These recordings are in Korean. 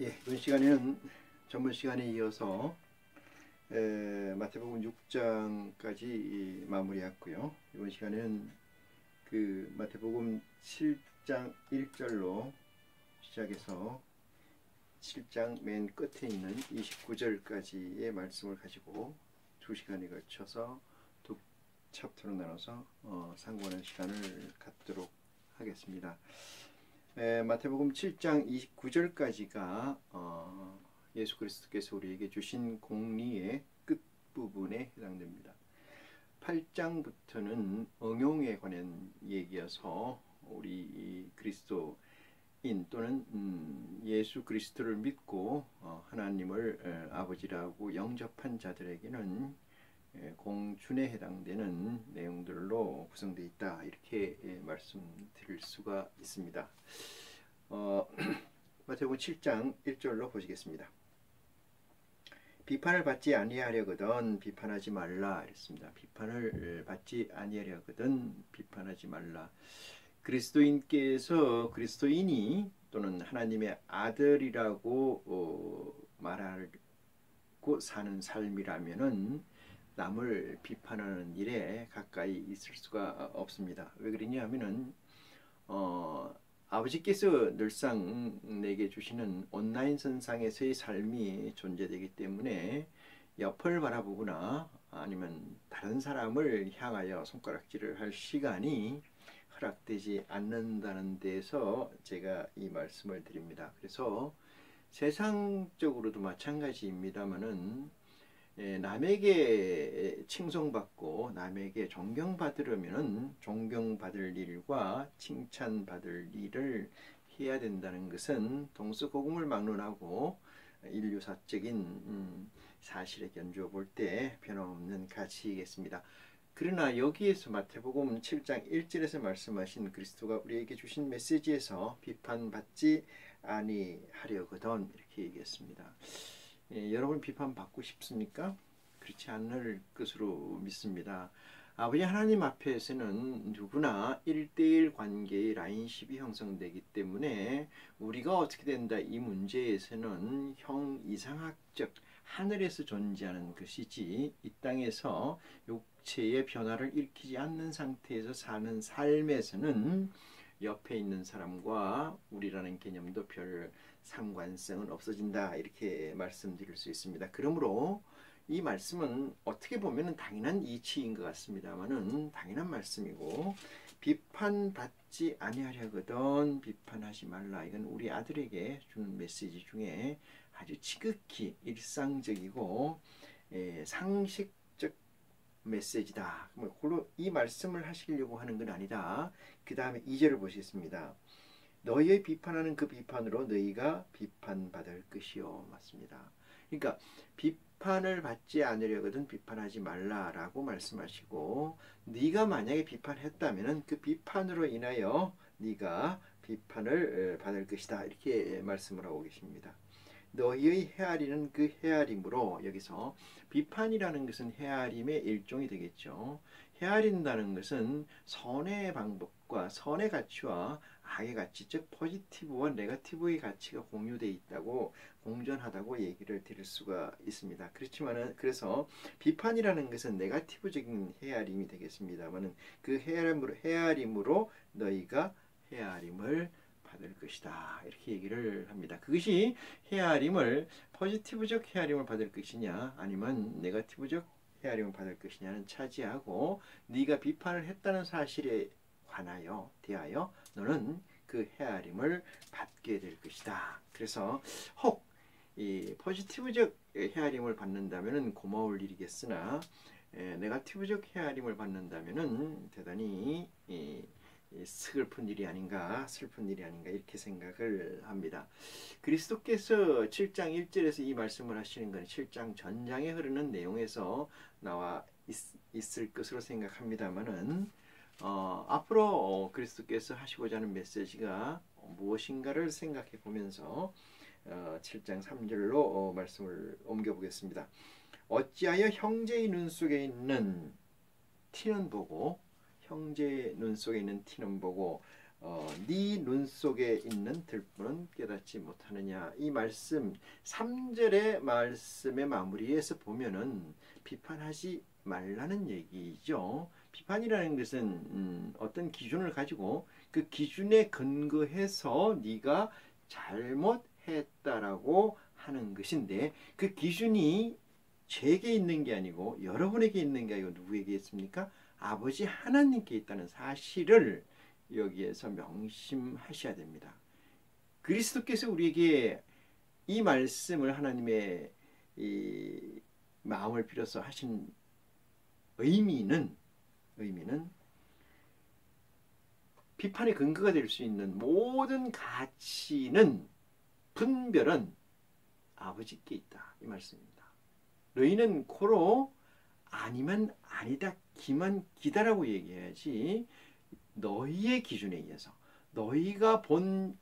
예, 이번 시간에는 전번 시간에 이어서 마태복음 6장까지 마무리했고요. 이번 시간에는 그 마태복음 7장 1절로 시작해서 7장 맨 끝에 있는 29절까지의 말씀을 가지고 2시간에 걸쳐서 두 챕터로 나눠서 상고하는 시간을 갖도록 하겠습니다. 마태복음 7장 29절까지가 예수 그리스도께서 우리에게 주신 공리의 끝부분에 해당됩니다. 8장부터는 응용에 관한 얘기여서 우리 그리스도인 또는 예수 그리스도를 믿고 하나님을 아버지라고 영접한 자들에게는 공준에 해당되는 내용들로 구성되어 있다, 이렇게 말씀드릴 수가 있습니다. 마태복음 7장 1절로 보시겠습니다. 비판을 받지 아니하려거든 비판하지 말라 했습니다. 비판을 받지 아니하려거든 비판하지 말라. 그리스도인이 또는 하나님의 아들이라고 말하고 사는 삶이라면은 남을 비판하는 일에 가까이 있을 수가 없습니다. 왜 그러냐 하면은 아버지께서 늘상 내게 주시는 온라인 선상에서의 삶이 존재되기 때문에 옆을 바라보거나 아니면 다른 사람을 향하여 손가락질을 할 시간이 허락되지 않는다는 데서 제가 이 말씀을 드립니다. 그래서 세상적으로도 마찬가지입니다만은 남에게 칭송받고 남에게 존경받으려면 존경받을 일과 칭찬받을 일을 해야 된다는 것은 동서고금을 막론하고 인류사적인 사실에 견주어 볼 때 변함없는 가치이겠습니다. 그러나 여기에서 마태복음 7장 1절에서 말씀하신 그리스도가 우리에게 주신 메시지에서 비판받지 아니하려거든 이렇게 얘기했습니다. 여러분 비판받고 싶습니까? 그렇지 않을 것으로 믿습니다. 아버지 하나님 앞에서는 누구나 1대1 관계의 라인십이 형성되기 때문에 우리가 어떻게 된다 이 문제에서는 형이상학적 하늘에서 존재하는 것이지 이 땅에서 육체의 변화를 일으키지 않는 상태에서 사는 삶에서는 옆에 있는 사람과 우리라는 개념도 별 상관성은 없어진다, 이렇게 말씀드릴 수 있습니다. 그러므로 이 말씀은 어떻게 보면 당연한 이치인 것 같습니다만은 당연한 말씀이고, 비판받지 아니하려거든 비판하지 말라, 이건 우리 아들에게 주는 메시지 중에 아주 지극히 일상적이고 상식적 메시지다. 이 말씀을 하시려고 하는 건 아니다. 그 다음에 2절을 보시겠습니다. 너희의 비판하는 그 비판으로 너희가 비판받을 것이요. 맞습니다. 그러니까 비판을 받지 않으려거든 비판하지 말라라고 말씀하시고, 네가 만약에 비판했다면 그 비판으로 인하여 네가 비판을 받을 것이다, 이렇게 말씀을 하고 계십니다. 너희의 헤아리는 그 헤아림으로, 여기서 비판이라는 것은 헤아림의 일종이 되겠죠. 헤아린다는 것은 선의 방법과 선의 가치와 악의 가치, 즉 포지티브와 네거티브의 가치가 공유되어 있다고, 공존하다고 얘기를 드릴 수가 있습니다. 그렇지만은 그래서 비판이라는 것은 네거티브적인 헤아림이 되겠습니다만은 그 헤아림으로 너희가 헤아림을 받을 것이다, 이렇게 얘기를 합니다. 그것이 헤아림을 포지티브적 헤아림을 받을 것이냐 아니면 네거티브적 헤아림을 받을 것이냐는 차지하고, 네가 비판을 했다는 사실에 대하여 너는 그 헤아림을 받게 될 것이다. 그래서 혹 이 포지티브적 헤아림을 받는다면은 고마울 일이겠으나 네거티브적 헤아림을 받는다면은 대단히 슬픈 일이 아닌가, 슬픈 일이 아닌가, 이렇게 생각을 합니다. 그리스도께서 7장 1절에서 이 말씀을 하시는 건 7장 전장에 흐르는 내용에서 나와 있을 것으로 생각합니다만은 앞으로 그리스도께서 하시고자 하는 메시지가 무엇인가를 생각해 보면서 7장 3절로 말씀을 옮겨보겠습니다. 어찌하여 형제의 눈 속에 있는 티는 보고 형제의 눈 속에 있는 티는 보고 네 눈 속에 있는 들보는 깨닫지 못하느냐. 이 말씀 3절의 말씀의 마무리에서 보면은 비판하지 말라는 얘기죠. 비판이라는 것은 어떤 기준을 가지고 그 기준에 근거해서 네가 잘못했다라고 하는 것인데, 그 기준이 제게 있는 게 아니고 여러분에게 있는 게 아니고 누구에게 있습니까? 아버지 하나님께 있다는 사실을 여기에서 명심하셔야 됩니다. 그리스도께서 우리에게 이 말씀을, 하나님의 이 마음을 빌어서 하신 의미는 비판의 근거가 될 수 있는 모든 가치는, 분별은 아버지께 있다, 이 말씀입니다. 너희는 코로 아니면 아니다, 기만 기다라고 얘기해야지, 너희의 기준에 의해서 너희가 본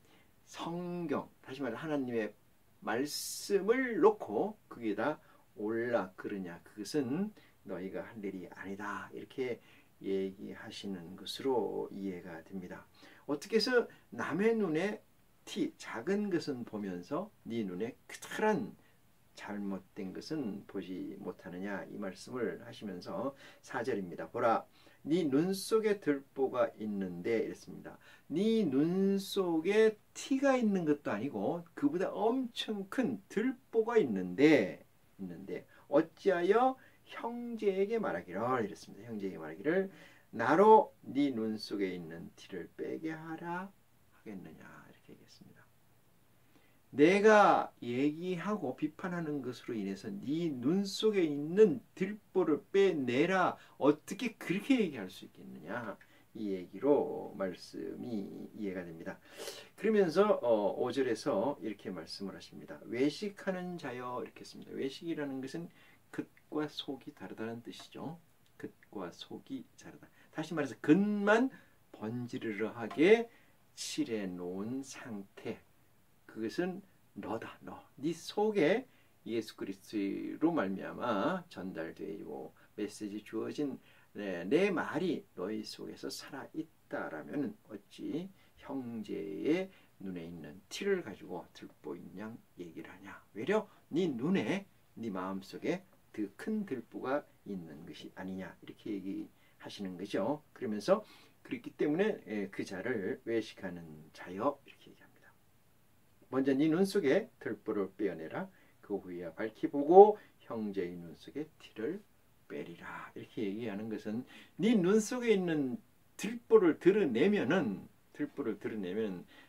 성경, 다시 말해 하나님의 말씀을 놓고 거기에다 올라 그러냐, 그것은 너희가 할 일이 아니다, 이렇게 얘기하시는 것으로 이해가 됩니다. 어떻게 해서 남의 눈에 티, 작은 것은 보면서 네 눈에 크다란 잘못된 것은 보지 못하느냐, 이 말씀을 하시면서 4절입니다. 보라, 네 눈 속에 들보가 있는데, 이랬습니다. 네 눈 속에 티가 있는 것도 아니고 그보다 엄청 큰 들보가 있는데 어찌하여 형제에게 말하기를, 이랬습니다. 형제에게 말하기를 나로 네 눈 속에 있는 티를 빼게 하라 하겠느냐, 이렇게 얘기했습니다. 내가 얘기하고 비판하는 것으로 인해서 네 눈 속에 있는 들보를 빼내라, 어떻게 그렇게 얘기할 수 있겠느냐, 이 얘기로 말씀이 이해가 됩니다. 그러면서 5절에서 이렇게 말씀을 하십니다. 외식하는 자여, 이렇게 했습니다. 외식이라는 것은 겉과 속이 다르다는 뜻이죠. 겉과 속이 다르다. 다시 말해서 겉만 번지르르하게 칠해 놓은 상태, 그것은 너다. 네 속에 예수 그리스도로 말미암아 전달되고 메시지 주어진 내 말이 너희 속에서 살아있다라면 어찌 형제의 눈에 있는 티를 가지고 들보인 양 얘기를 하냐. 외려 네 눈에, 네 마음속에 그 큰 들보가 있는 것이 아니냐, 이렇게 얘기하시는 거죠. 그러면서 그렇기 때문에 그 자를 외식하는 자여, 이렇게 얘기합니다. 먼저 네 눈 속에 들보를 빼어내라. 그 후에 밝히 보고 형제의 눈 속에 티를 빼리라, 이렇게 얘기하는 것은 네 눈 속에 있는 들보를 드러내면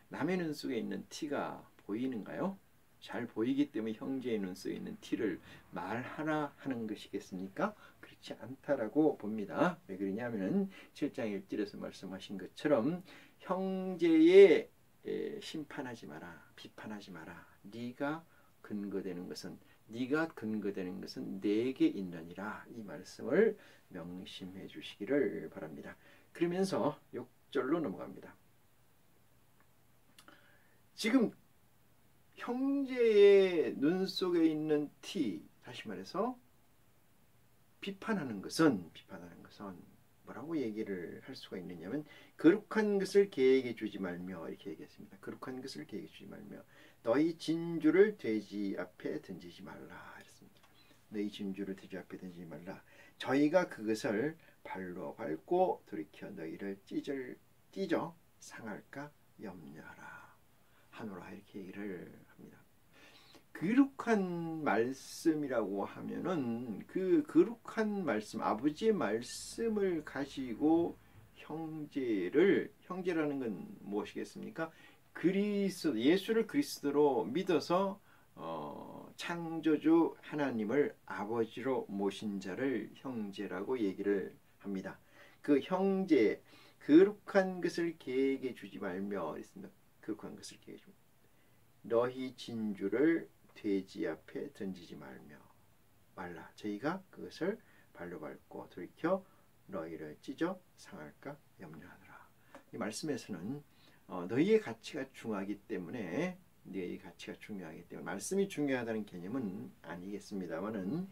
남의 눈 속에 있는 티가 보이는가요? 잘 보이기 때문에 형제의 눈 속에 있는 티를 말하라 하는 것이겠습니까? 그렇지 않다라고 봅니다. 왜 그러냐면 7장 1절에서 말씀하신 것처럼 형제의 심판하지 마라, 비판하지 마라. 네가 근거되는 것은 내게 있느니라, 이 말씀을 명심해 주시기를 바랍니다. 그러면서 6절로 넘어갑니다. 지금 형제의 눈 속에 있는 티, 다시 말해서 비판하는 것은 뭐라고 얘기를 할 수가 있느냐면, 거룩한 것을 계획해 주지 말며, 이렇게 얘기했습니다. 거룩한 것을 계획해 주지 말며 너희 진주를 돼지 앞에 던지지 말라, 했습니다. 너희 진주를 돼지 앞에 던지지 말라. 저희가 그것을 발로 밟고 돌이켜 너희를 찢어 상할까 염려하라 하노라, 이렇게 얘기를 합니다. 거룩한 말씀이라고 하면은 그 거룩한 말씀, 아버지의 말씀을 가지고 형제라는 건 무엇이겠습니까? 예수를 그리스도로 믿어서 창조주 하나님을 아버지로 모신 자를 형제라고 얘기를 합니다. 그 형제, 거룩한 것을 계획해 주지 말며, 거룩한 것을 계획해 주지 너희 진주를 돼지 앞에 던지지 말라. 저희가 그것을 발로 밟고 돌이켜 너희를 찢어 상할까 염려하노라. 이 말씀에서는 너희의 가치가 중요하기 때문에 말씀이 중요하다는 개념은 아니겠습니다만은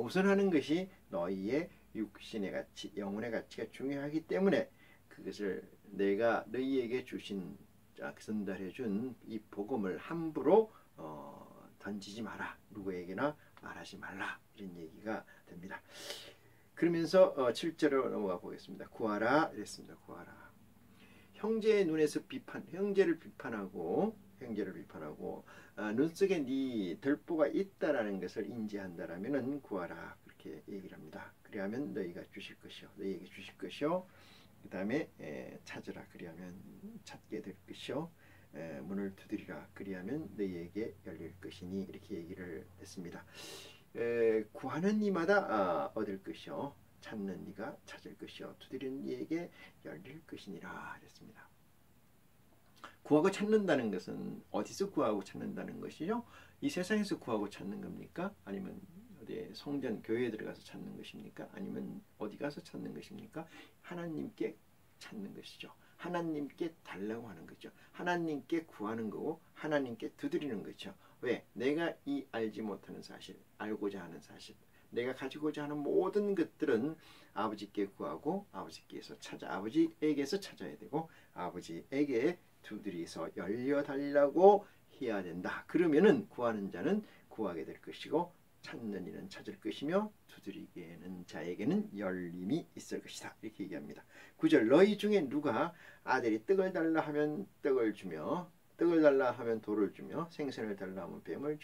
우선하는 것이 너희의 육신의 가치, 영혼의 가치가 중요하기 때문에 그것을 내가 너희에게 주신 전달해 준 이 복음을 함부로 던지지 마라. 누구에게나 말하지 말라. 이런 얘기가 됩니다. 그러면서 7절로 넘어가 보겠습니다. 구하라 이랬습니다. 구하라. 형제의 눈에서 형제를 비판하고 눈 속에 네 들보가 있다라는 것을 인지한다라면은 구하라 그렇게 얘기를 합니다. 그리하면 너희가 주실 것이요, 너희에게 주실 것이요. 그 다음에 찾으라 그리하면 찾게 될 것이요, 문을 두드리라 그리하면 너희에게 열릴 것이니 이렇게 얘기를 했습니다. 구하는 이마다 얻을 것이요, 찾는 이가 찾을 것이요, 두드리는 이에게 열릴 것이니라 했습니다. 구하고 찾는다는 것은 어디서 구하고 찾는다는 것이죠? 이 세상에서 구하고 찾는 겁니까? 아니면 어디 성전 교회에 들어가서 찾는 것입니까? 아니면 어디 가서 찾는 것입니까? 하나님께 찾는 것이죠. 하나님께 달라고 하는 거죠. 하나님께 구하는 거고 하나님께 두드리는 거죠. 왜? 내가 이 알지 못하는 사실, 알고자 하는 사실, 내가 가지고자 하는 모든 것들은 아버지께 구하고 아버지께서 아버지에게서 찾아야 되고 아버지에게 두드리서 열려달라고 해야 된다. 그러면은 구하는 자는 구하게 될 것이고 찾는 이는 찾을 것이며 두드리게는 자에게는 열림이 있을 것이다. 이렇게 얘기합니다. 9절 너희 중에 누가 아들이 떡을 달라 하면 떡을 주며 떡을 달라 하면 돌을 주며 생선을 달라 하면 뱀을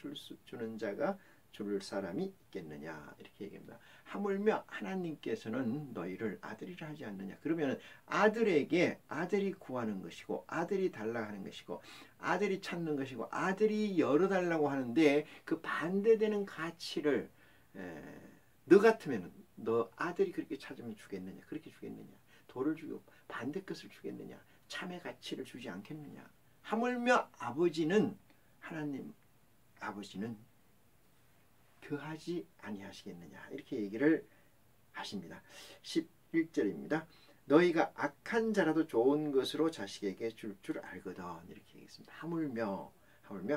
주는 자가 줄 사람이 있겠느냐 이렇게 얘기합니다. 하물며 하나님께서는 너희를 아들이라 하지 않느냐. 그러면 아들에게 아들이 구하는 것이고 아들이 달라 하는 것이고 아들이 찾는 것이고 아들이 열어달라고 하는데 그 반대되는 가치를 너 같으면 너 아들이 그렇게 찾으면 주겠느냐, 그렇게 주겠느냐, 돌을 주고 반대 것을 주겠느냐, 참의 가치를 주지 않겠느냐. 하물며 하나님 아버지는 그하지 아니하시겠느냐 이렇게 얘기를 하십니다. 11절입니다. 너희가 악한 자라도 좋은 것으로 자식에게 줄 알거든 이렇게 얘기했습니다. 하물며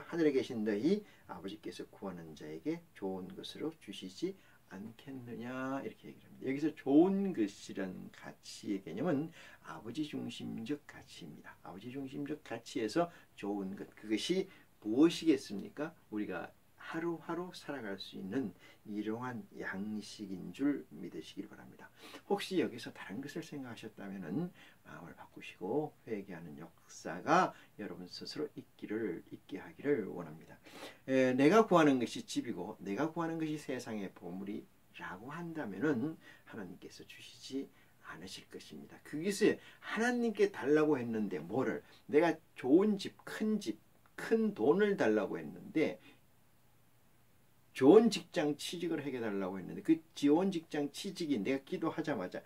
하늘에 계신 너희 아버지께서 구하는 자에게 좋은 것으로 주시지 않겠느냐 이렇게 얘기를 합니다. 여기서 좋은 것이라는 가치의 개념은 아버지 중심적 가치입니다. 아버지 중심적 가치에서 좋은 것, 그것이 무엇이겠습니까? 우리가 하루하루 살아갈 수 있는 일용한 양식인 줄 믿으시길 바랍니다. 혹시 여기서 다른 것을 생각하셨다면 마음을 바꾸시고 회개하는 역사가 여러분 스스로 있게 하기를 원합니다. 내가 구하는 것이 집이고 내가 구하는 것이 세상의 보물이라고 한다면 하나님께서 주시지 않으실 것입니다. 그것을 하나님께 달라고 했는데 뭐를? 내가 좋은 집, 큰 돈을 달라고 했는데 좋은 직장 취직을 해달라고 했는데 그 좋은 직장 취직이 내가 기도하자마자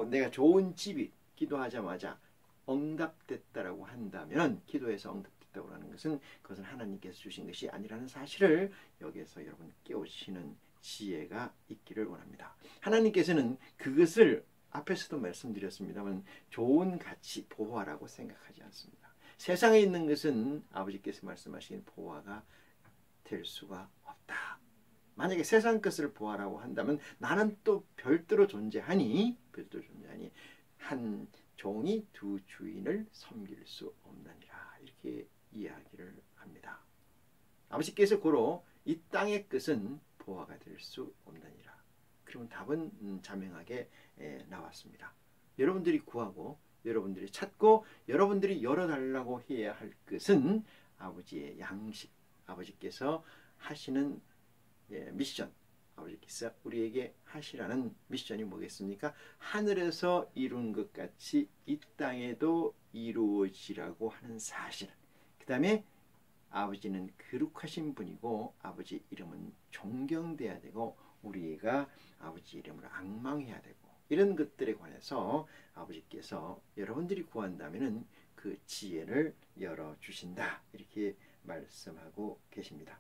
내가 좋은 집이 기도하자마자 응답됐다라고 한다면 기도해서 응답됐다고 하는 것은 그것은 하나님께서 주신 것이 아니라는 사실을 여기에서 여러분 깨우치는 지혜가 있기를 원합니다. 하나님께서는 그것을 앞에서도 말씀드렸습니다만 좋은 가치, 보화라고 생각하지 않습니다. 세상에 있는 것은 아버지께서 말씀하신 보화가 될 수가 없다. 만약에 세상 것을 보아라고 한다면 나는 또 별도로 존재하니 한 종이 두 주인을 섬길 수 없느니라 이렇게 이야기를 합니다. 아버지께서 고로 이 땅의 것은 보아가 될 수 없느니라. 그러면 답은 자명하게 나왔습니다. 여러분들이 구하고 여러분들이 찾고 여러분들이 열어달라고 해야 할 것은 아버지의 양식, 아버지께서 하시는 미션, 아버지께서 우리에게 하시라는 미션이 뭐겠습니까? 하늘에서 이룬 것 같이 이 땅에도 이루어지라고 하는 사실. 그 다음에 아버지는 거룩하신 분이고 아버지 이름은 존경돼야 되고 우리가 아버지 이름을 앙망해야 되고 이런 것들에 관해서 아버지께서 여러분들이 구한다면 그 지혜를 열어주신다 이렇게 말씀하고 계십니다.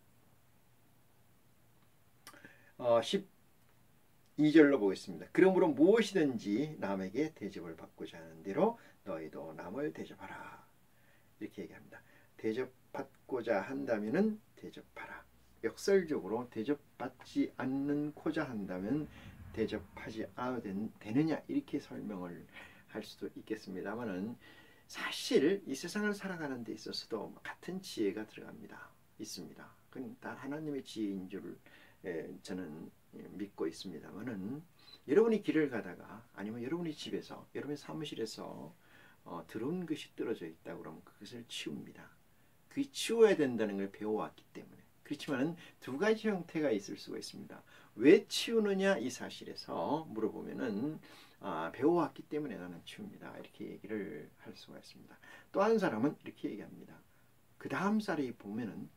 12절로 보겠습니다. 그러므로 무엇이든지 남에게 대접을 받고자 하는 대로 너희도 남을 대접하라 이렇게 얘기합니다. 대접받고자 한다면 대접하라. 역설적으로 대접받지 않고자 한다면 대접하지 않아도 되느냐 이렇게 설명을 할 수도 있겠습니다만은 사실 이 세상을 살아가는 데 있어서도 같은 지혜가 들어갑니다. 있습니다. 그건 다 하나님의 지혜인 줄 저는 믿고 있습니다만은 여러분이 길을 가다가 아니면 여러분이 집에서 여러분의 사무실에서 더러운 것이 떨어져 있다고 그러면 그것을 치웁니다. 그게 치워야 된다는 걸 배워왔기 때문에. 그렇지만 두 가지 형태가 있을 수가 있습니다. 왜 치우느냐 이 사실에서 물어보면은 배워왔기 때문에 나는 치웁니다. 이렇게 얘기를 할 수가 있습니다. 또 한 사람은 이렇게 얘기합니다. 그 다음 사람이 보면은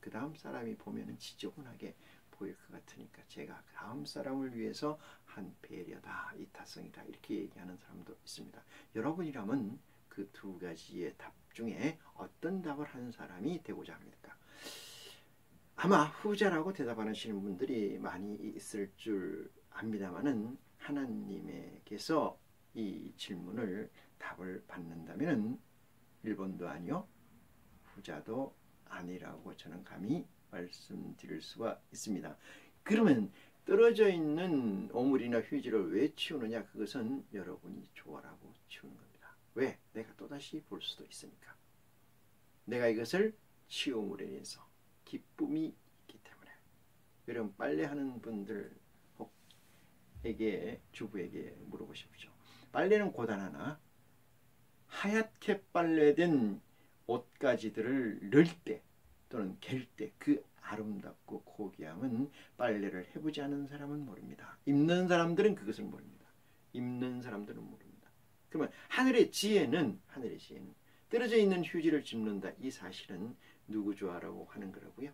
지저분하게 보일 것 같으니까 제가 그 다음 사람을 위해서 한 배려다, 이타성이다 이렇게 얘기하는 사람도 있습니다. 여러분이라면 그 두 가지의 답 중에 어떤 답을 하는 사람이 되고자 합니까? 아마 후자라고 대답하시는 분들이 많이 있을 줄 압니다만은 하나님에게서 이 질문을 답을 받는다면 1번도 아니요 후자도 아니라고 저는 감히 말씀드릴 수가 있습니다. 그러면 떨어져 있는 오물이나 휴지를 왜 치우느냐? 그것은 여러분이 좋아라고 치우는 겁니다. 왜? 내가 또다시 볼 수도 있으니까. 내가 이것을 치움으로 인해서 기쁨이 있기 때문에. 여러분 빨래하는 분들에게 주부에게 물어보십시오. 빨래는 고단하나 하얗게 빨래된 옷가지들을 넣을 때 또는 갤 때 그 아름답고 고귀함은 빨래를 해보지 않은 사람은 모릅니다. 입는 사람들은 그것을 모릅니다. 입는 사람들은 모릅니다. 그러면 하늘의 지혜는 떨어져 있는 휴지를 짚는다. 이 사실은 누구 좋아라고 하는 거라고요?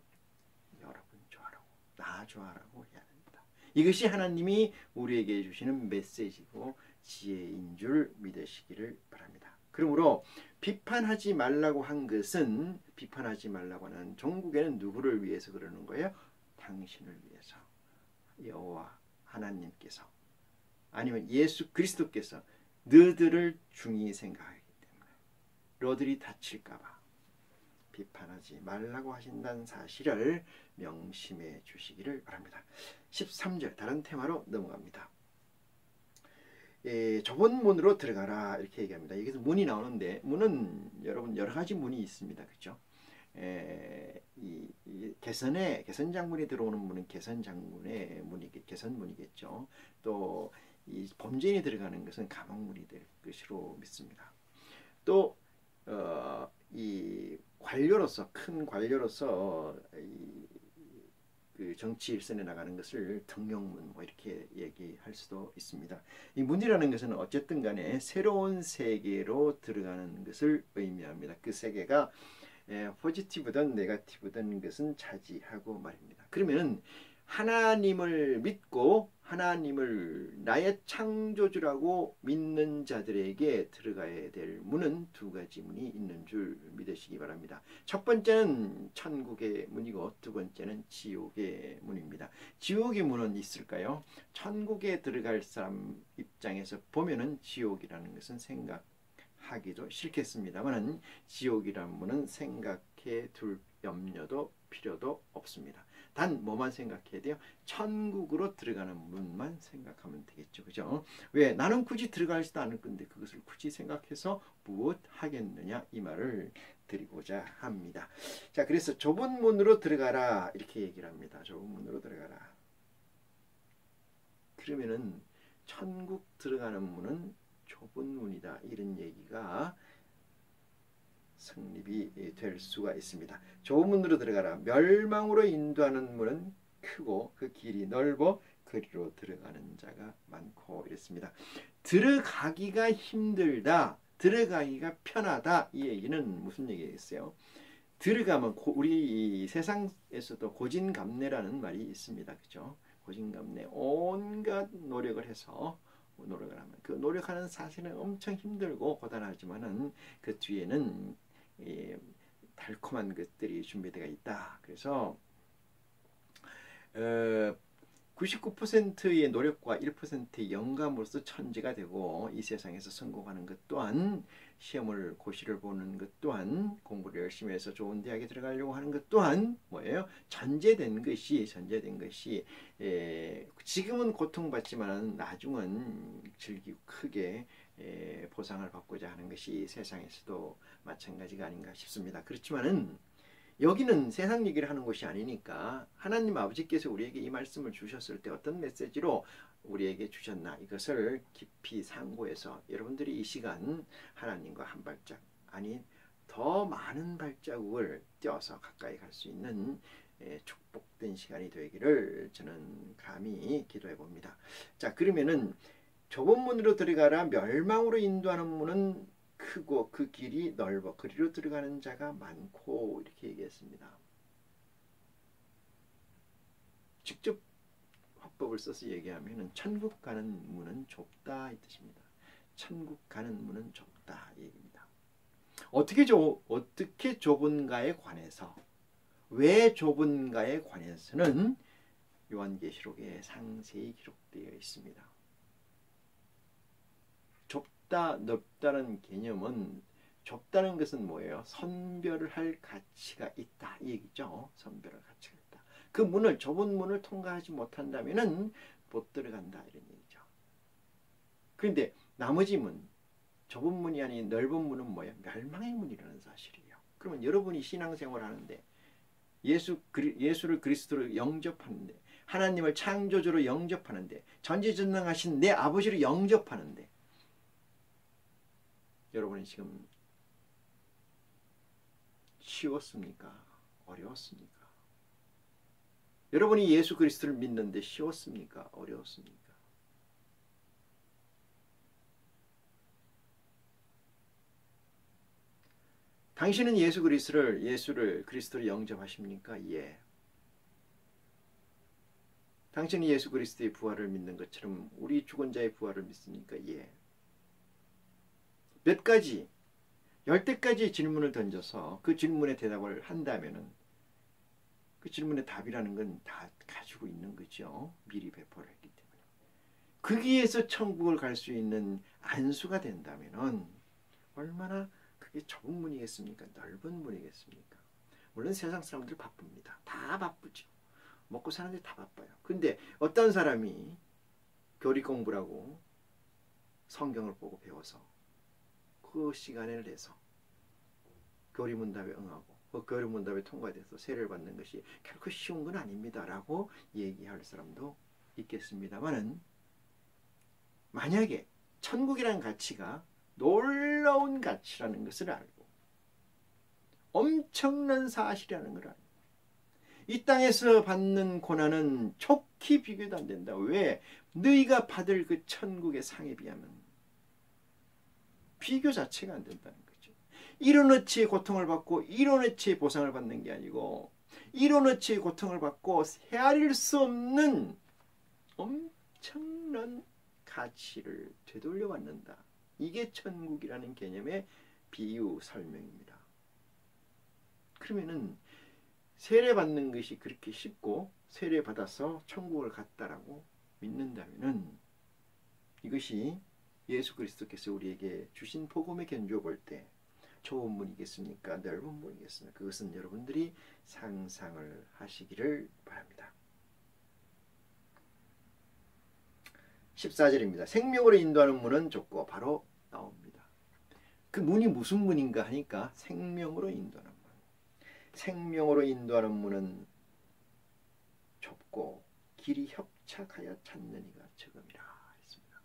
여러분 좋아라고, 나 좋아라고 해야 됩니다. 이것이 하나님이 우리에게 주시는 메시지고 지혜인 줄 믿으시기를 바랍니다. 그러므로 비판하지 말라고 한 것은 비판하지 말라고 하는 종국에는 누구를 위해서 그러는 거예요? 당신을 위해서. 여호와 하나님께서 아니면 예수 그리스도께서 너희들을 중히 생각하기 때문에 너희들이 다칠까봐 비판하지 말라고 하신다는 사실을 명심해 주시기를 바랍니다. 13절 다른 테마로 넘어갑니다. 좁은 문으로 들어가라 이렇게 얘기합니다. 여기서 문이 나오는데 문은 여러분 여러 가지 문이 있습니다. 그렇죠? 개선 장문이 들어오는 문은 개선 장문의 개선문이겠죠. 또 이 범죄인이 들어가는 것은 감옥문이 될 것으로 믿습니다. 또 이 관료로서 큰 관료로서 그 정치 일선에 나가는 것을 등용문 뭐 이렇게 얘기할 수도 있습니다. 이 문이라는 것은 어쨌든 간에 새로운 세계로 들어가는 것을 의미합니다. 그 세계가 포지티브든 네거티브든 것은 차지하고 말입니다. 그러면 하나님을 믿고 하나님을 나의 창조주라고 믿는 자들에게 들어가야 될 문은 두 가지 문이 있는 줄 믿으시기 바랍니다. 첫 번째는 천국의 문이고 두 번째는 지옥의 문입니다. 지옥의 문은 있을까요? 천국에 들어갈 사람 입장에서 보면은 지옥이라는 것은 생각하기도 싫겠습니다만 지옥이라는 문은 생각해 둘 염려도 필요도 없습니다. 단 뭐만 생각해야 돼요? 천국으로 들어가는 문만 생각하면 되겠죠. 그죠? 왜? 나는 굳이 들어가지도 않을 건데 그것을 굳이 생각해서 무엇 하겠느냐 이 말을 드리고자 합니다. 자, 그래서 좁은 문으로 들어가라 이렇게 얘기를 합니다. 좁은 문으로 들어가라. 그러면은 천국 들어가는 문은 좁은 문이다 이런 얘기가 성립이 될 수가 있습니다. 좁은 문으로 들어가라. 멸망으로 인도하는 문은 크고 그 길이 넓어 그리로 들어가는 자가 많고 이랬습니다. 들어가기가 힘들다. 들어가기가 편하다. 이 얘기는 무슨 얘기겠어요? 들어가면 우리 세상에서도 고진감래라는 말이 있습니다. 그죠? 고진감래. 온갖 노력을 해서 노력을 하면 그 노력하는 사실은 엄청 힘들고 고단하지만은 그 뒤에는 달콤한 것들이 준비되어 있다. 그래서 99%의 노력과 1%의 영감으로서 천재가 되고 이 세상에서 성공하는 것 또한 시험을 고시를 보는 것 또한 공부를 열심히 해서 좋은 대학에 들어가려고 하는 것 또한 뭐예요? 전제된 것이 지금은 고통받지만 나중은 즐기고 크게 보상을 받고자 하는 것이 세상에서도 마찬가지가 아닌가 싶습니다. 그렇지만은 여기는 세상 얘기를 하는 곳이 아니니까 하나님 아버지께서 우리에게 이 말씀을 주셨을 때 어떤 메시지로 우리에게 주셨나 이것을 깊이 상고해서 여러분들이 이 시간 하나님과 한 발짝 아니 더 많은 발자국을 떼어서 가까이 갈 수 있는 축복된 시간이 되기를 저는 감히 기도해 봅니다. 자, 그러면은 좁은 문으로 들어가라 멸망으로 인도하는 문은 크고 그 길이 넓어 그리로 들어가는 자가 많고 이렇게 얘기했습니다. 직접 화법을 써서 얘기하면 천국 가는 문은 좁다 이 뜻입니다. 천국 가는 문은 좁다 이 얘기입니다. 어떻게 좁은가에 관해서 왜 좁은가에 관해서는 요한계시록에 상세히 기록되어 있습니다. 좁다 넓다는 개념은 좁다는 것은 뭐예요? 선별을 할 가치가 있다 이 얘기죠. 선별할 가치가 있다. 그 문을 좁은 문을 통과하지 못한다면은 못 들어간다 이런 얘기죠. 그런데 나머지 문 좁은 문이 아닌 넓은 문은 뭐예요? 멸망의 문이라는 사실이에요. 그러면 여러분이 신앙생활을 하는데 예수를 그리스도로 영접하는데 하나님을 창조주로 영접하는데 전지전능하신 내 아버지를 영접하는데 여러분이 지금 쉬웠습니까? 어려웠습니까? 여러분이 예수 그리스도를 믿는데 쉬웠습니까? 어려웠습니까? 당신은 예수를 그리스도로 영접하십니까? 예. 당신이 예수 그리스도의 부활을 믿는 것처럼 우리 죽은 자의 부활을 믿습니까? 예. 몇 가지, 10대까지의 질문을 던져서 그 질문에 대답을 한다면은 그 질문의 답이라는 건 다 가지고 있는 거죠. 미리 배포를 했기 때문에. 거기에서 천국을 갈 수 있는 안수가 된다면은 얼마나 그게 좁은 문이겠습니까? 넓은 문이겠습니까? 물론 세상 사람들 바쁩니다. 다 바쁘죠. 먹고 사는데 다 바빠요. 근데 어떤 사람이 교리 공부를 하고 성경을 보고 배워서 그 시간을 내서 교리문답에 응하고 그 교리문답에 통과돼서 세례를 받는 것이 결코 쉬운 건 아닙니다 라고 얘기할 사람도 있겠습니다만은 만약에 천국이라는 가치가 놀라운 가치라는 것을 알고 엄청난 사실이라는 걸 알고 이 땅에서 받는 고난은 촉히 비교도 안 된다. 왜? 너희가 받을 그 천국의 상에 비하면 비교 자체가 안 된다는 거죠. 이론어치의 고통을 받고 이론어치의 보상을 받는 게 아니고 이론어치의 고통을 받고 헤아릴 수 없는 엄청난 가치를 되돌려 받는다. 이게 천국이라는 개념의 비유 설명입니다. 그러면은 세례받는 것이 그렇게 쉽고 세례받아서 천국을 갔다라고 믿는다면은 이것이 예수 그리스도께서 우리에게 주신 복음의 견주어 볼 때 좁은 문이겠습니까? 넓은 문이겠습니까? 그것은 여러분들이 상상을 하시기를 바랍니다. 14절입니다. 생명으로 인도하는 문은 좁고 바로 나옵니다. 그 문이 무슨 문인가 하니까 생명으로 인도하는 문. 생명으로 인도하는 문은 좁고 길이 협착하여 찾는 이가 적음이라 했습니다.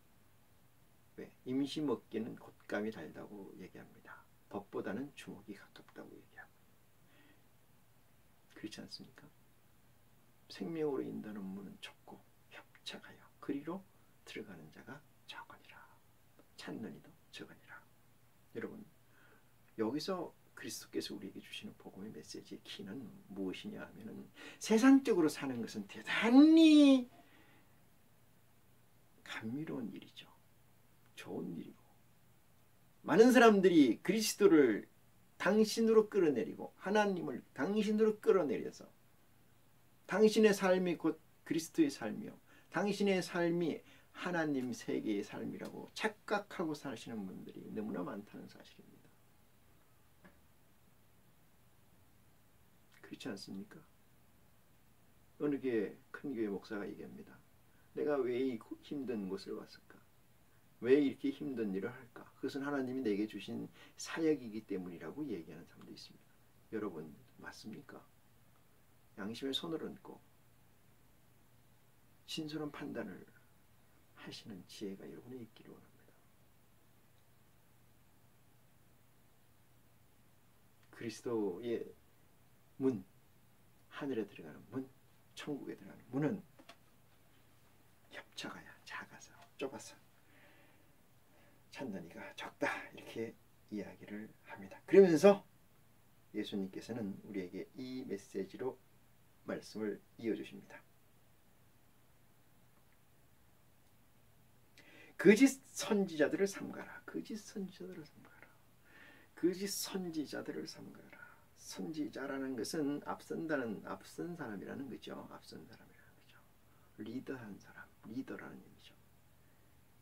왜? 임시 먹기는 곶감이 달다고 얘기합니다. 법보다는 주먹이 가깝다고 얘기하고 그렇지 않습니까? 생명으로 인도하는 문은 좁고 협착하여 그리로 들어가는 자가 적으니라. 찾는 이도 적으니라. 여러분 여기서 그리스도께서 우리에게 주시는 복음의 메시지의 키는 무엇이냐 하면은 세상적으로 사는 것은 대단히 감미로운 일이죠. 좋은 일이고 많은 사람들이 그리스도를 당신으로 끌어내리고 하나님을 당신으로 끌어내려서 당신의 삶이 곧 그리스도의 삶이요 당신의 삶이 하나님 세계의 삶이라고 착각하고 사시는 분들이 너무나 많다는 사실입니다. 그렇지 않습니까? 어느 큰 교회 목사가 얘기합니다. 내가 왜 이 힘든 곳을 왔을까? 왜 이렇게 힘든 일을 할까? 그것은 하나님이 내게 주신 사역이기 때문이라고 얘기하는 사람도 있습니다. 여러분 맞습니까? 양심에 손을 얹고 신선한 판단을 하시는 지혜가 여러분에 있기를 원합니다. 그리스도의 문, 하늘에 들어가는 문, 천국에 들어가는 문은 협착하여 작아서 좁아서 찾는 이가 적다 이렇게 이야기를 합니다. 그러면서 예수님께서는 우리에게 이 메시지로 말씀을 이어주십니다. 거짓 선지자들을 삼가라. 거짓 선지자들을 삼가라. 거짓 선지자들을 삼가라. 선지자라는 것은 앞선 사람이라는 거죠. 앞선 사람이라는 거죠. 리더한 사람, 리더라는 의미죠.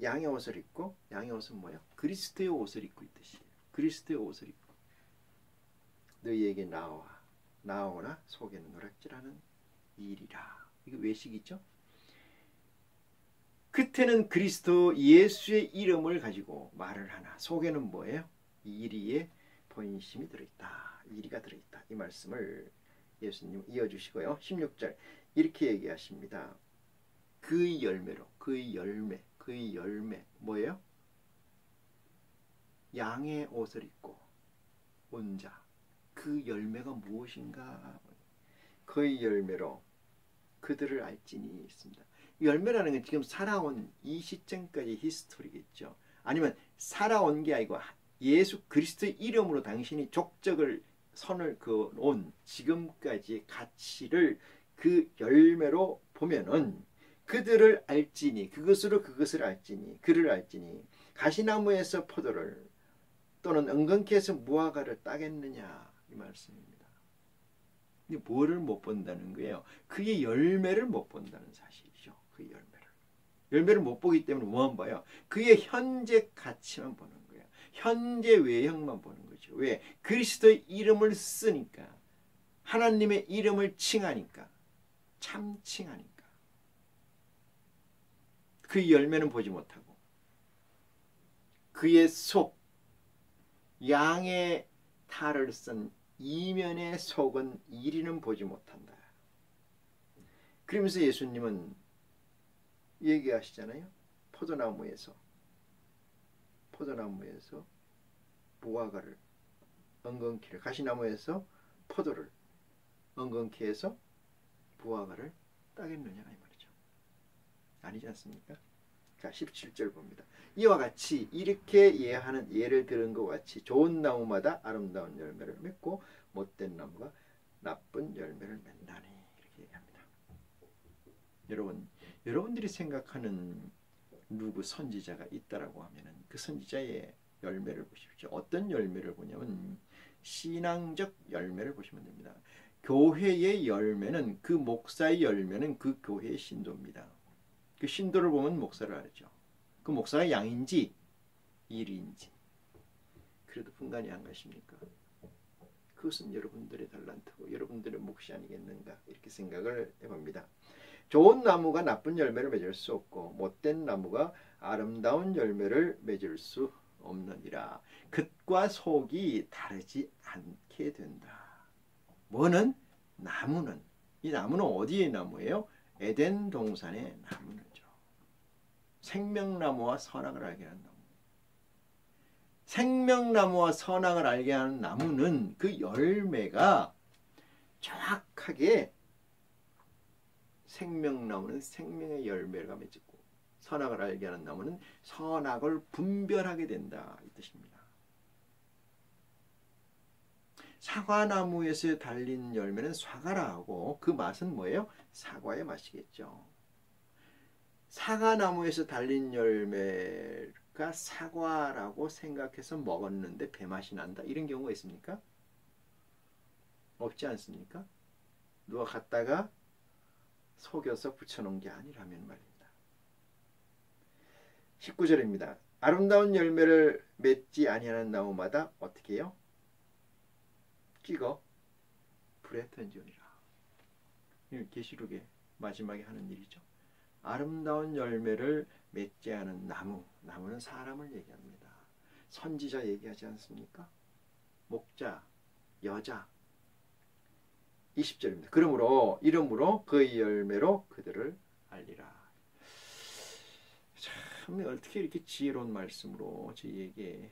양의 옷을 입고, 양의 옷은 뭐예요? 그리스도의 옷을 입고 있듯이. 그리스도의 옷을 입고 너희에게 나오나 속에는 노략질하는 일이라. 이거 외식이죠. 끝에는 그리스도 예수의 이름을 가지고 말을 하나 속에는 뭐예요? 이리의 본심이 들어있다. 이리가 들어있다. 이 말씀을 예수님 이어주시고요. 16절 이렇게 얘기하십니다. 그의 열매로 그의 열매 뭐예요? 양의 옷을 입고 온 자. 그 열매가 무엇인가? 그의 열매로 그들을 알지니 있습니다. 열매라는 건 지금 살아온 이 시점까지 히스토리겠죠. 아니면 살아온 게 아니고 예수 그리스도의 이름으로 당신이 족적을 선을 그어온 지금까지의 가치를 그 열매로 보면은 그들을 알지니 그것을 알지니 그를 알지니 가시나무에서 포도를 또는 은근키에서 무화과를 따겠느냐 이 말씀입니다. 근데 뭐를 못 본다는 거예요? 그의 열매를 못 본다는 사실이죠. 그의 열매를 못 보기 때문에 뭐만 봐요? 그의 현재 가치만 보는 거예요. 현재 외형만 보는 거죠. 왜? 그리스도의 이름을 쓰니까 하나님의 이름을 칭하니까 참 칭하니까 그의 열매는 보지 못하고 그의 속 양의 탈을 쓴 이면의 속은 이리는 보지 못한다. 그러면서 예수님은 얘기하시잖아요. 포도나무에서 무화과를 은근키를 가시나무에서 포도를 은근키에서 무화과를 따겠느냐 이 말이죠. 아니지 않습니까? 자 17절 봅니다. 이와 같이 이렇게 예를 들은 것 같이 좋은 나무마다 아름다운 열매를 맺고 못된 나무가 나쁜 열매를 맺나니 이렇게 얘기합니다. 여러분들이 생각하는 누구 선지자가 있다라고 하면은 그 선지자의 열매를 보십시오. 어떤 열매를 보냐면 신앙적 열매를 보시면 됩니다. 교회의 열매는 그 목사의 열매는 그 교회의 신도입니다. 그 신도를 보면 목사를 알죠. 그 목사가 양인지 일인지 그래도 분간이 안 가십니까? 그것은 여러분들의 달란트고 여러분들의 몫이 아니겠는가 이렇게 생각을 해봅니다. 좋은 나무가 나쁜 열매를 맺을 수 없고 못된 나무가 아름다운 열매를 맺을 수 없느니라. 겉과 속이 다르지 않게 된다. 뭐는? 나무는. 이 나무는 어디의 나무예요? 에덴 동산의 나무죠. 생명나무와 선악을 알게 하는 나무. 생명나무와 선악을 알게 하는 나무는 그 열매가 정확하게 생명나무는 생명의 열매가 맺고 선악을 알게 하는 나무는 선악을 분별하게 된다 이 뜻입니다. 사과나무에서 달린 열매는 사과라 하고 그 맛은 뭐예요? 사과의 맛이겠죠. 사과나무에서 달린 열매가 사과라고 생각해서 먹었는데 배맛이 난다 이런 경우가 있습니까? 없지 않습니까? 누가 갖다가 속여서 붙여놓은 게 아니라면 말입니다. 19절입니다. 아름다운 열매를 맺지 아니하는 나무마다 어떻게 해요? 찍어 불에 던지우니라. 계시록의 마지막에 하는 일이죠. 아름다운 열매를 맺지 않은 나무, 나무는 사람을 얘기합니다. 선지자 얘기하지 않습니까? 목자, 여자. 20절입니다. 그러므로 이름으로 그의 열매로 그들을 알리라. 참 어떻게 이렇게 지혜로운 말씀으로 저희에게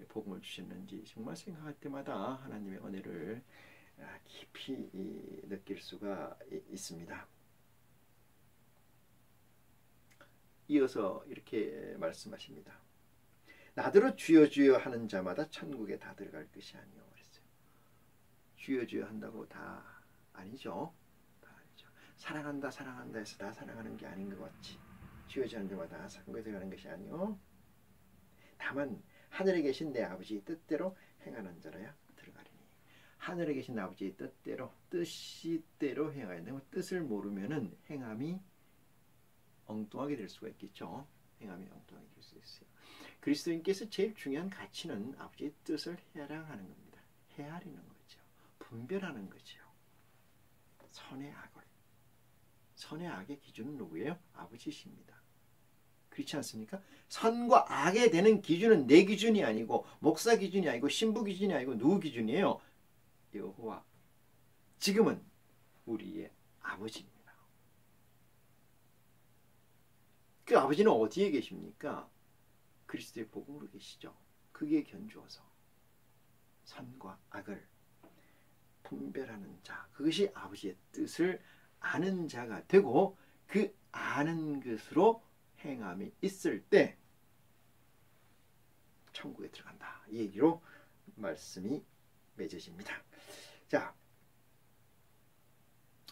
복음을 주셨는지 정말 생각할 때마다 하나님의 은혜를 깊이 느낄 수가 있습니다. 이어서 이렇게 말씀하십니다. 나더러 주여 주여 하는 자마다 천국에 다 들어갈 것이 아니오. 그랬어요. 주여 주여 한다고 다 아니죠. 다 아니죠. 사랑한다 사랑한다 해서 다 사랑하는 게 아닌 것 같지. 주여 주여 하는 자마다 천국에 들어가는 것이 아니오. 다만 하늘에 계신 내 아버지의 뜻대로 행하는 자라야 들어가리니. 하늘에 계신 아버지의 뜻대로 뜻이대로 행하야 되고 뜻을 모르면은 행함이 엉뚱하게 될 수가 있겠죠. 행함이 엉뚱하게 될 수 있어요. 그리스도인께서 제일 중요한 가치는 아버지의 뜻을 헤아려하는 겁니다. 헤아리는 거죠. 분별하는 거죠. 선의 악을. 선의 악의 기준은 누구예요? 아버지십니다. 그렇지 않습니까? 선과 악에 되는 기준은 내 기준이 아니고 목사 기준이 아니고 신부 기준이 아니고 누구 기준이에요? 여호와. 지금은 우리의 아버지입니다. 그 아버지는 어디에 계십니까? 그리스도의 복음으로 계시죠. 그게 견주어서 선과 악을 분별하는 자, 그것이 아버지의 뜻을 아는 자가 되고 그 아는 것으로 행함이 있을 때 천국에 들어간다. 이 얘기로 말씀이 맺어집니다. 자,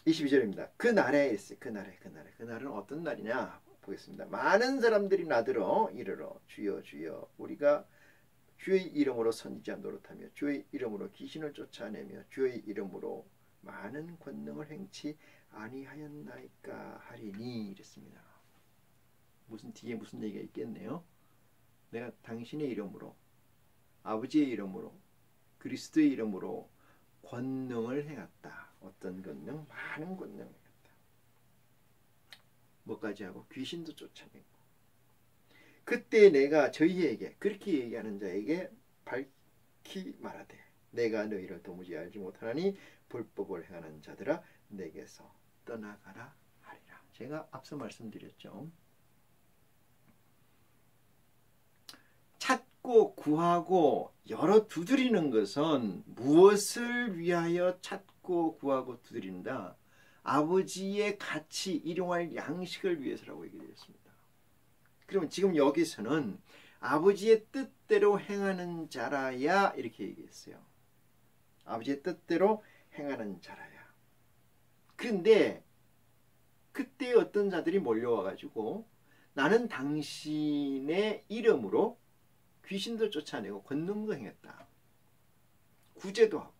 22절입니다. 그 날에 있어요. 그 날은 어떤 날이냐 보겠습니다. 많은 사람들이 나더러 이르러 주여 주여 우리가 주의 이름으로 선지자 노릇하며 주의 이름으로 귀신을 쫓아내며 주의 이름으로 많은 권능을 행치 아니하였나이까 하리니 이랬습니다. 뒤에 무슨 얘기가 있겠네요. 내가 당신의 이름으로 아버지의 이름으로 그리스도의 이름으로 권능을 행했다. 어떤 권능? 많은 권능을 행했다. 뭐까지 하고? 귀신도 쫓아내고. 그때 내가 저희에게 그렇게 얘기하는 자에게 밝히 말하되 내가 너희를 도무지 알지 못하나니 불법을 행하는 자들아 내게서 떠나가라 하리라. 제가 앞서 말씀드렸죠. 찾고 구하고 열어 두드리는 것은 무엇을 위하여 찾고 구하고 두드린다? 아버지의 가치, 일용할 양식을 위해서라고 얘기되었습니다. 그러면 지금 여기서는 아버지의 뜻대로 행하는 자라야 이렇게 얘기했어요. 아버지의 뜻대로 행하는 자라야. 그런데 그때 어떤 자들이 몰려와가지고 나는 당신의 이름으로 귀신도 쫓아내고 권능도 행했다. 구제도 하고